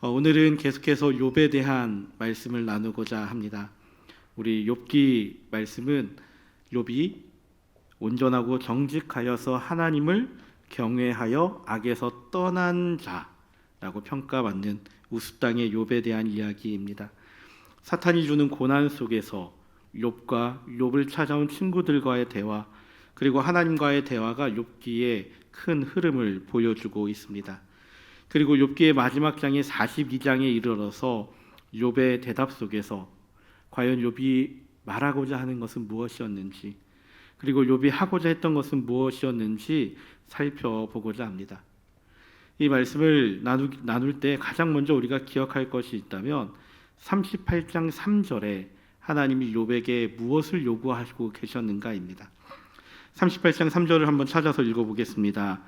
오늘은 계속해서 욥에 대한 말씀을 나누고자 합니다. 우리 욥기 말씀은 욥이 온전하고 정직하여서 하나님을 경외하여 악에서 떠난 자라고 평가받는 우스땅의 욥에 대한 이야기입니다. 사탄이 주는 고난 속에서 욥과 욥을 찾아온 친구들과의 대화, 그리고 하나님과의 대화가 욥기의 큰 흐름을 보여주고 있습니다. 그리고 욥기의 마지막 장인 42장에 이르러서 욥의 대답 속에서 과연 욥이 말하고자 하는 것은 무엇이었는지, 그리고 욥이 하고자 했던 것은 무엇이었는지 살펴보고자 합니다. 이 말씀을 나눌 때 가장 먼저 우리가 기억할 것이 있다면 38장 3절에 하나님이 욥에게 무엇을 요구하시고 계셨는가입니다. 38장 3절을 한번 찾아서 읽어보겠습니다.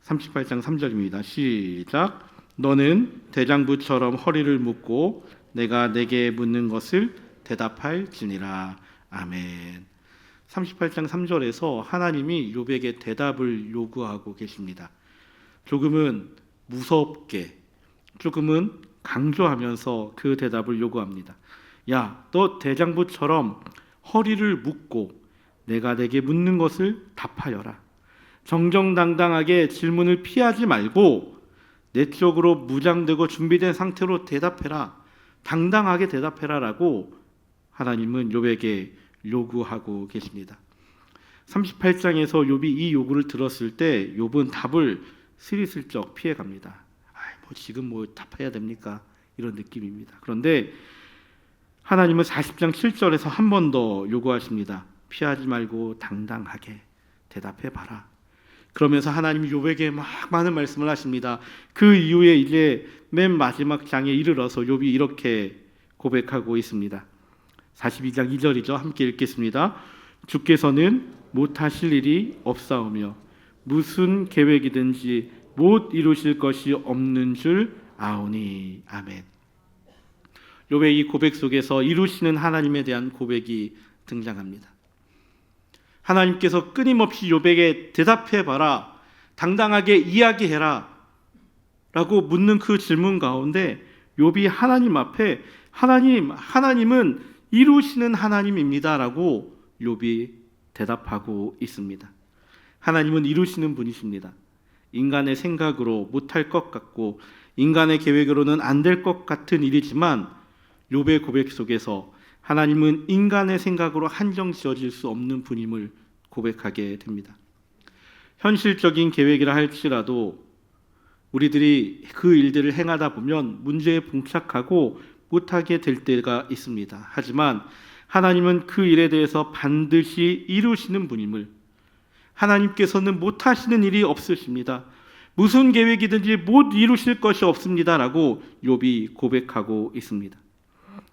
38장 3절입니다. 시작. 너는 대장부처럼 허리를 묶고 내가 내게 묻는 것을 대답할지니라. 아멘. 38장 3절에서 하나님이 욥에게 대답을 요구하고 계십니다. 조금은 무섭게, 조금은 강조하면서 그 대답을 요구합니다. 야, 너 대장부처럼 허리를 묶고 내가 내게 묻는 것을 답하여라. 정정당당하게 질문을 피하지 말고 내적으로 무장되고 준비된 상태로 대답해라. 당당하게 대답해라라고 하나님은 욥에게 요구하고 계십니다. 38장에서 욥이 이 요구를 들었을 때 욥은 답을 스리슬쩍 피해갑니다. 지금 뭐 답해야 됩니까? 이런 느낌입니다. 그런데 하나님은 40장 7절에서 한 번 더 요구하십니다. 피하지 말고 당당하게 대답해봐라. 그러면서 하나님이 욥에게 막 많은 말씀을 하십니다. 그 이후에 이제 맨 마지막 장에 이르러서 욥이 이렇게 고백하고 있습니다. 42장 2절이죠. 함께 읽겠습니다. 주께서는 못하실 일이 없사오며 무슨 계획이든지 못 이루실 것이 없는 줄 아오니. 아멘. 욥의 이 고백 속에서 이루시는 하나님에 대한 고백이 등장합니다. 하나님께서 끊임없이 욥에게 대답해봐라, 당당하게 이야기해라 라고 묻는 그 질문 가운데 욥이 하나님 앞에 하나님은 이루시는 하나님입니다 라고 욥이 대답하고 있습니다. 하나님은 이루시는 분이십니다. 인간의 생각으로 못할 것 같고 인간의 계획으로는 안 될 것 같은 일이지만 욥의 고백 속에서 하나님은 인간의 생각으로 한정 지어질 수 없는 분임을 고백하게 됩니다. 현실적인 계획이라 할지라도 우리들이 그 일들을 행하다 보면 문제에 봉착하고 못하게 될 때가 있습니다. 하지만 하나님은 그 일에 대해서 반드시 이루시는 분임을, 하나님께서는 못하시는 일이 없으십니다. 무슨 계획이든지 못 이루실 것이 없습니다 라고 욥이 고백하고 있습니다.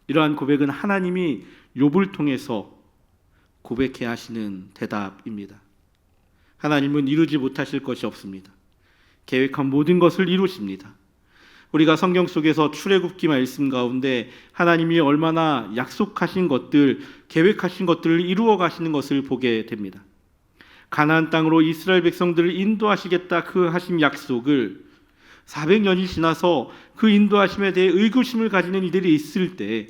이러한 고백은 하나님이 욥을 통해서 고백해야 하시는 대답입니다. 하나님은 이루지 못하실 것이 없습니다. 계획한 모든 것을 이루십니다. 우리가 성경 속에서 출애굽기 말씀 가운데 하나님이 얼마나 약속하신 것들, 계획하신 것들을 이루어 가시는 것을 보게 됩니다. 가나안 땅으로 이스라엘 백성들을 인도하시겠다 그 하신 약속을 400년이 지나서 그 인도하심에 대해 의구심을 가지는 이들이 있을 때,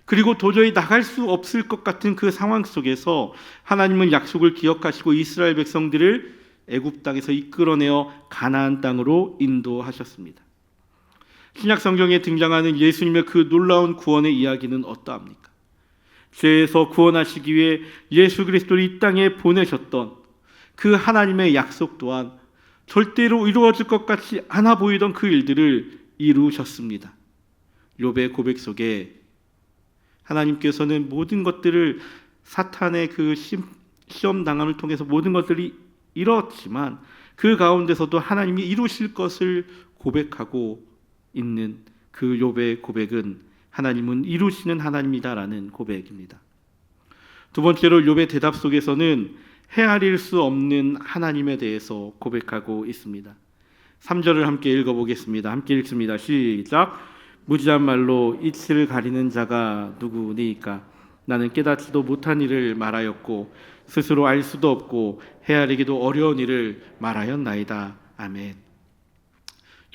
그리고 도저히 나갈 수 없을 것 같은 그 상황 속에서 하나님은 약속을 기억하시고 이스라엘 백성들을 애굽 땅에서 이끌어내어 가나안 땅으로 인도하셨습니다. 신약 성경에 등장하는 예수님의 그 놀라운 구원의 이야기는 어떠합니까? 죄에서 구원하시기 위해 예수 그리스도를 이 땅에 보내셨던 그 하나님의 약속 또한 절대로 이루어질 것 같지 않아 보이던 그 일들을 이루셨습니다. 욥의 고백 속에 하나님께서는 모든 것들을 사탄의 그 시험 당함을 통해서 모든 것들이 이뤘지만 그 가운데서도 하나님이 이루실 것을 고백하고 있는 그 욥의 고백은 하나님은 이루시는 하나님이다라는 고백입니다. 두 번째로 욥의 대답 속에서는 헤아릴 수 없는 하나님에 대해서 고백하고 있습니다. 3절을 함께 읽어보겠습니다. 함께 읽습니다. 시작. 무지한 말로 이치를 가리는 자가 누구니까? 나는 깨닫지도 못한 일을 말하였고 스스로 알 수도 없고 헤아리기도 어려운 일을 말하였나이다. 아멘.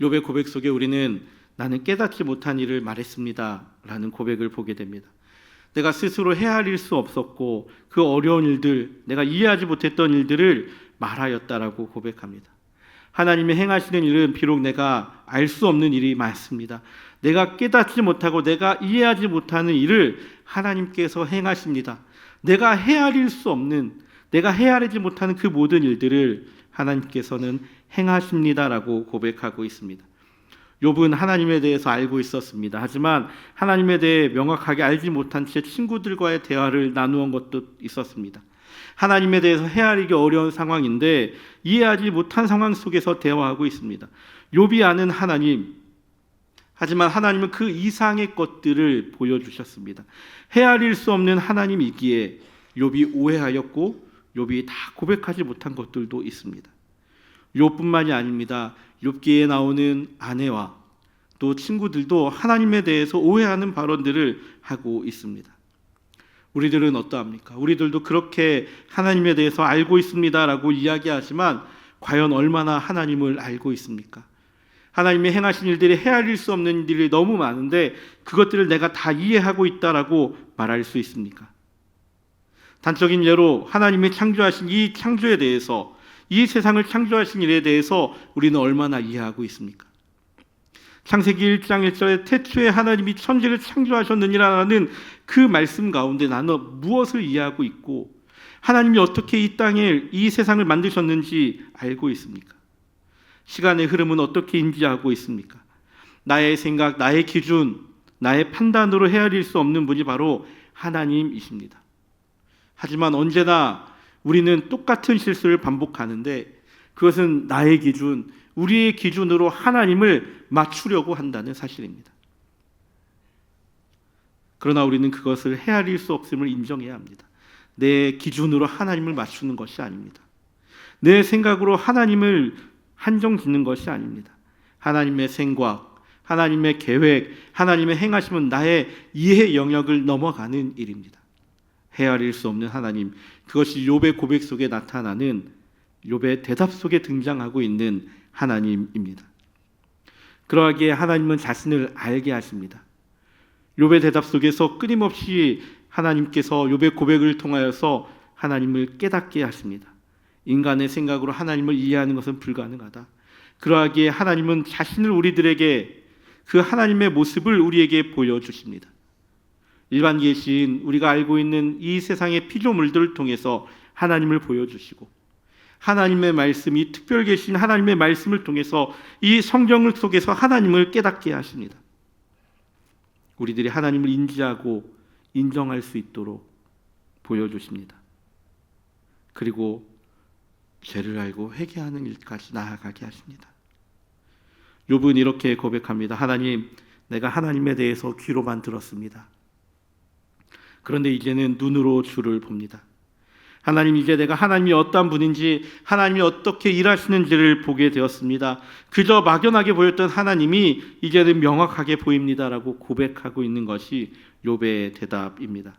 욥의 고백 속에 우리는 나는 깨닫지 못한 일을 말했습니다 라는 고백을 보게 됩니다. 내가 스스로 헤아릴 수 없었고 그 어려운 일들, 내가 이해하지 못했던 일들을 말하였다라고 고백합니다. 하나님이 행하시는 일은 비록 내가 알 수 없는 일이 많습니다. 내가 깨닫지 못하고 내가 이해하지 못하는 일을 하나님께서 행하십니다. 내가 헤아릴 수 없는, 내가 헤아리지 못하는 그 모든 일들을 하나님께서는 행하십니다라고 고백하고 있습니다. 욥은 하나님에 대해서 알고 있었습니다. 하지만 하나님에 대해 명확하게 알지 못한 채 친구들과의 대화를 나누었던 것도 있었습니다. 하나님에 대해서 헤아리기 어려운 상황인데 이해하지 못한 상황 속에서 대화하고 있습니다. 욥이 아는 하나님, 하지만 하나님은 그 이상의 것들을 보여주셨습니다. 헤아릴 수 없는 하나님이기에 욥이 오해하였고 욥이 다 고백하지 못한 것들도 있습니다. 욥뿐만이 아닙니다. 욥기에 나오는 아내와 또 친구들도 하나님에 대해서 오해하는 발언들을 하고 있습니다. 우리들은 어떠합니까? 우리들도 그렇게 하나님에 대해서 알고 있습니다라고 이야기하지만 과연 얼마나 하나님을 알고 있습니까? 하나님이 행하신 일들이 헤아릴 수 없는 일이 너무 많은데 그것들을 내가 다 이해하고 있다라고 말할 수 있습니까? 단적인 예로 하나님이 창조하신 이 창조에 대해서, 이 세상을 창조하신 일에 대해서 우리는 얼마나 이해하고 있습니까? 창세기 1장 1절에 태초에 하나님이 천지를 창조하셨느니라는 그 말씀 가운데 나는 무엇을 이해하고 있고 하나님이 어떻게 이 땅에 이 세상을 만드셨는지 알고 있습니까? 시간의 흐름은 어떻게 인지하고 있습니까? 나의 생각, 나의 기준, 나의 판단으로 헤아릴 수 없는 분이 바로 하나님이십니다. 하지만 언제나 우리는 똑같은 실수를 반복하는데 그것은 나의 기준, 우리의 기준으로 하나님을 맞추려고 한다는 사실입니다. 그러나 우리는 그것을 헤아릴 수 없음을 인정해야 합니다. 내 기준으로 하나님을 맞추는 것이 아닙니다. 내 생각으로 하나님을 한정 짓는 것이 아닙니다. 하나님의 생각, 하나님의 계획, 하나님의 행하심은 나의 이해 영역을 넘어가는 일입니다. 헤아릴 수 없는 하나님, 그것이 욥의 고백 속에 나타나는 욥의 대답 속에 등장하고 있는 하나님입니다. 그러하기에 하나님은 자신을 알게 하십니다. 욥의 대답 속에서 끊임없이 하나님께서 욥의 고백을 통하여서 하나님을 깨닫게 하십니다. 인간의 생각으로 하나님을 이해하는 것은 불가능하다. 그러하기에 하나님은 자신을 우리들에게, 그 하나님의 모습을 우리에게 보여주십니다. 일반 계시인 우리가 알고 있는 이 세상의 피조물들을 통해서 하나님을 보여주시고, 하나님의 말씀이 특별 계신 하나님의 말씀을 통해서 이 성경 속에서 하나님을 깨닫게 하십니다. 우리들이 하나님을 인지하고 인정할 수 있도록 보여주십니다. 그리고 죄를 알고 회개하는 일까지 나아가게 하십니다. 욥은 이렇게 고백합니다. 하나님, 내가 하나님에 대해서 귀로만 들었습니다. 그런데 이제는 눈으로 주를 봅니다. 하나님, 이제 내가 하나님이 어떤 분인지, 하나님이 어떻게 일하시는지를 보게 되었습니다. 그저 막연하게 보였던 하나님이 이제는 명확하게 보입니다라고 고백하고 있는 것이 욥의 대답입니다.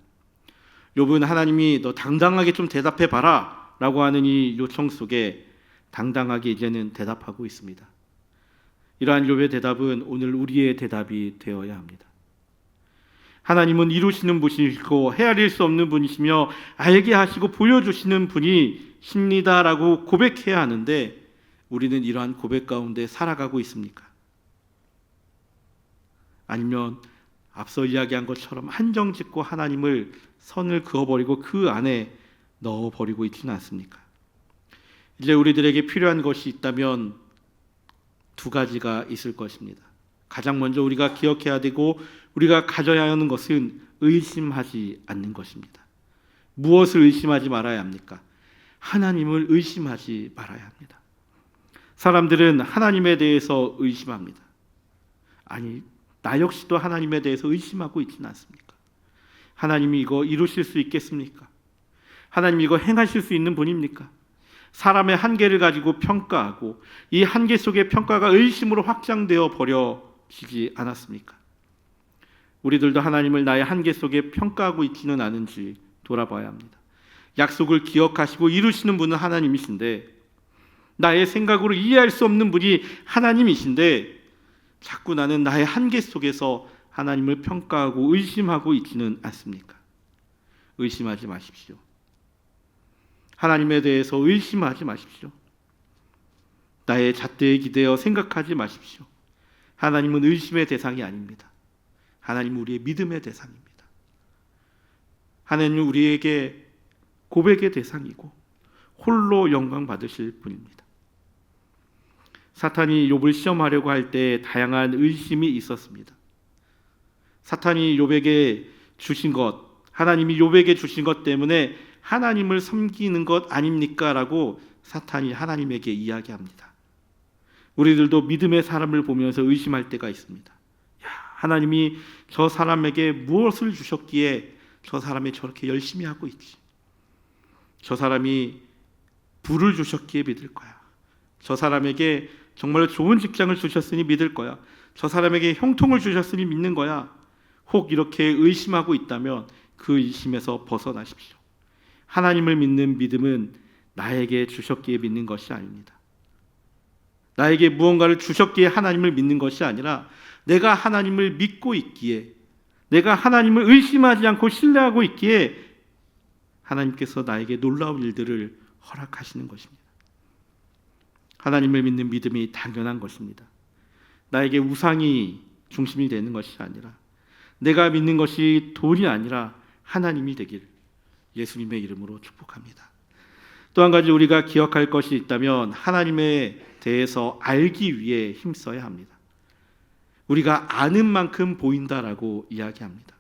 욥은 하나님이 너 당당하게 좀 대답해봐라 라고 하는 이 요청 속에 당당하게 이제는 대답하고 있습니다. 이러한 욥의 대답은 오늘 우리의 대답이 되어야 합니다. 하나님은 이루시는 분이시고 헤아릴 수 없는 분이시며 알게 하시고 보여주시는 분이십니다라고 고백해야 하는데 우리는 이러한 고백 가운데 살아가고 있습니까? 아니면 앞서 이야기한 것처럼 한정짓고 하나님을 선을 그어버리고 그 안에 넣어버리고 있지는 않습니까? 이제 우리들에게 필요한 것이 있다면 두 가지가 있을 것입니다. 가장 먼저 우리가 기억해야 되고 우리가 가져야 하는 것은 의심하지 않는 것입니다. 무엇을 의심하지 말아야 합니까? 하나님을 의심하지 말아야 합니다. 사람들은 하나님에 대해서 의심합니다. 아니, 나 역시도 하나님에 대해서 의심하고 있지는 않습니까? 하나님이 이거 이루실 수 있겠습니까? 하나님이 이거 행하실 수 있는 분입니까? 사람의 한계를 가지고 평가하고 이 한계 속의 평가가 의심으로 확장되어 버려지지 않았습니까? 우리들도 하나님을 나의 한계 속에 평가하고 있지는 않은지 돌아봐야 합니다. 약속을 기억하시고 이루시는 분은 하나님이신데 나의 생각으로 이해할 수 없는 분이 하나님이신데 자꾸 나는 나의 한계 속에서 하나님을 평가하고 의심하고 있지는 않습니까? 의심하지 마십시오. 하나님에 대해서 의심하지 마십시오. 나의 잣대에 기대어 생각하지 마십시오. 하나님은 의심의 대상이 아닙니다. 하나님은 우리의 믿음의 대상입니다. 하나님은 우리에게 고백의 대상이고 홀로 영광 받으실 분입니다. 사탄이 욥을 시험하려고 할 때 다양한 의심이 있었습니다. 사탄이 욥에게 주신 것, 하나님이 욥에게 주신 것 때문에 하나님을 섬기는 것 아닙니까? 라고 사탄이 하나님에게 이야기합니다. 우리들도 믿음의 사람을 보면서 의심할 때가 있습니다. 야, 하나님이 저 사람에게 무엇을 주셨기에 저 사람이 저렇게 열심히 하고 있지? 저 사람이 부를 주셨기에 믿을 거야. 저 사람에게 정말 좋은 직장을 주셨으니 믿을 거야. 저 사람에게 형통을 주셨으니 믿는 거야. 혹 이렇게 의심하고 있다면 그 의심에서 벗어나십시오. 하나님을 믿는 믿음은 나에게 주셨기에 믿는 것이 아닙니다. 나에게 무언가를 주셨기에 하나님을 믿는 것이 아니라 내가 하나님을 믿고 있기에, 내가 하나님을 의심하지 않고 신뢰하고 있기에 하나님께서 나에게 놀라운 일들을 허락하시는 것입니다. 하나님을 믿는 믿음이 당연한 것입니다. 나에게 우상이 중심이 되는 것이 아니라 내가 믿는 것이 돈이 아니라 하나님이 되길 예수님의 이름으로 축복합니다. 또 한 가지 우리가 기억할 것이 있다면 하나님에 대해서 알기 위해 힘써야 합니다. 우리가 아는 만큼 보인다라고 이야기합니다.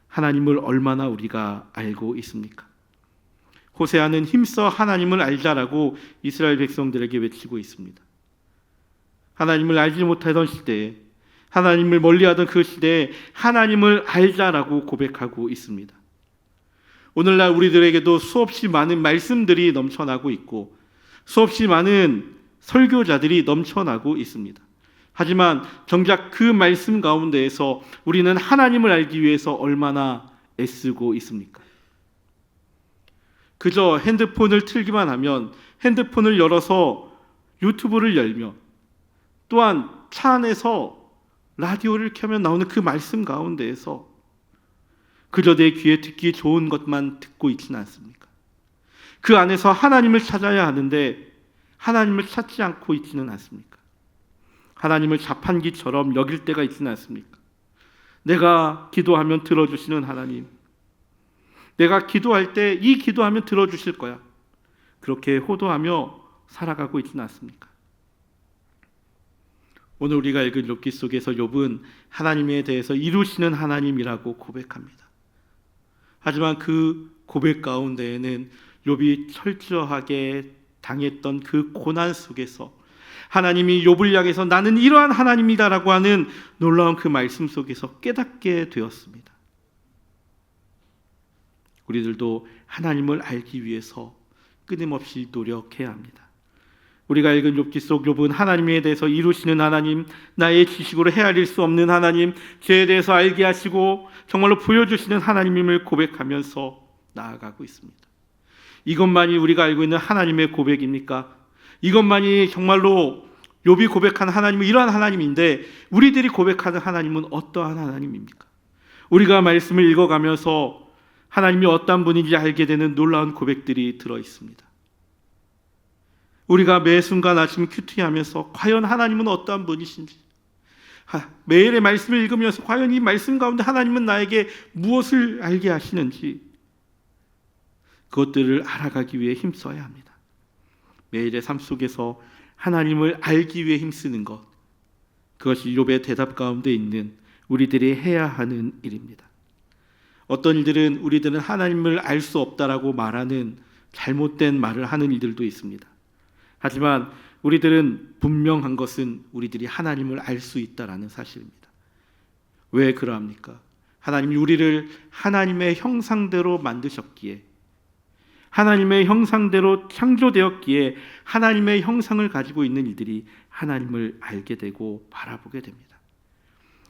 하나님을 얼마나 우리가 알고 있습니까? 호세아는 힘써 하나님을 알자라고 이스라엘 백성들에게 외치고 있습니다. 하나님을 알지 못하던 시대에, 하나님을 멀리하던 그 시대에 하나님을 알자라고 고백하고 있습니다. 오늘날 우리들에게도 수없이 많은 말씀들이 넘쳐나고 있고 수없이 많은 설교자들이 넘쳐나고 있습니다. 하지만 정작 그 말씀 가운데에서 우리는 하나님을 알기 위해서 얼마나 애쓰고 있습니까? 그저 핸드폰을 틀기만 하면, 핸드폰을 열어서 유튜브를 열며, 또한 차 안에서 라디오를 켜면 나오는 그 말씀 가운데에서 그저 내 귀에 듣기 좋은 것만 듣고 있지는 않습니까? 그 안에서 하나님을 찾아야 하는데 하나님을 찾지 않고 있지는 않습니까? 하나님을 자판기처럼 여길 때가 있지는 않습니까? 내가 기도하면 들어주시는 하나님, 내가 기도할 때 이 기도하면 들어주실 거야, 그렇게 호도하며 살아가고 있지는 않습니까? 오늘 우리가 읽은 욥기 속에서 욥은 하나님에 대해서 이루시는 하나님이라고 고백합니다. 하지만 그 고백 가운데에는 욥이 철저하게 당했던 그 고난 속에서 하나님이 욥을 향해서 나는 이러한 하나님이다라고 하는 놀라운 그 말씀 속에서 깨닫게 되었습니다. 우리들도 하나님을 알기 위해서 끊임없이 노력해야 합니다. 우리가 읽은 욥기 속 욥은 하나님에 대해서 이루시는 하나님, 나의 지식으로 헤아릴 수 없는 하나님, 죄에 대해서 알게 하시고 정말로 보여주시는 하나님임을 고백하면서 나아가고 있습니다. 이것만이 우리가 알고 있는 하나님의 고백입니까? 이것만이 정말로 욥이 고백한 하나님은 이러한 하나님인데 우리들이 고백하는 하나님은 어떠한 하나님입니까? 우리가 말씀을 읽어가면서 하나님이 어떤 분인지 알게 되는 놀라운 고백들이 들어있습니다. 우리가 매 순간 아침 큐티하면서 과연 하나님은 어떠한 분이신지, 매일의 말씀을 읽으면서 과연 이 말씀 가운데 하나님은 나에게 무엇을 알게 하시는지 그것들을 알아가기 위해 힘써야 합니다. 매일의 삶 속에서 하나님을 알기 위해 힘쓰는 것, 그것이 욥의 대답 가운데 있는 우리들이 해야 하는 일입니다. 어떤 일들은 우리들은 하나님을 알 수 없다라고 말하는 잘못된 말을 하는 일들도 있습니다. 하지만 우리들은 분명한 것은 우리들이 하나님을 알 수 있다라는 사실입니다. 왜 그러합니까? 하나님이 우리를 하나님의 형상대로 만드셨기에, 하나님의 형상대로 창조되었기에 하나님의 형상을 가지고 있는 이들이 하나님을 알게 되고 바라보게 됩니다.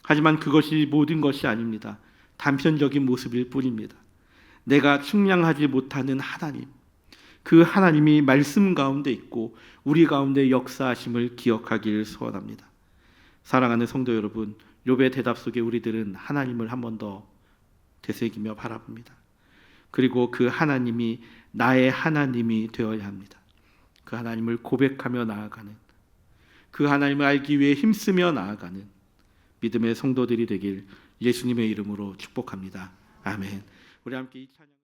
하지만 그것이 모든 것이 아닙니다. 단편적인 모습일 뿐입니다. 내가 측량하지 못하는 하나님, 그 하나님이 말씀 가운데 있고 우리 가운데 역사하심을 기억하기를 소원합니다. 사랑하는 성도 여러분, 욥의 대답 속에 우리들은 하나님을 한 번 더 되새기며 바라봅니다. 그리고 그 하나님이 나의 하나님이 되어야 합니다. 그 하나님을 고백하며 나아가는, 그 하나님을 알기 위해 힘쓰며 나아가는 믿음의 성도들이 되길 예수님의 이름으로 축복합니다. 아멘. 우리 함께 이 찬양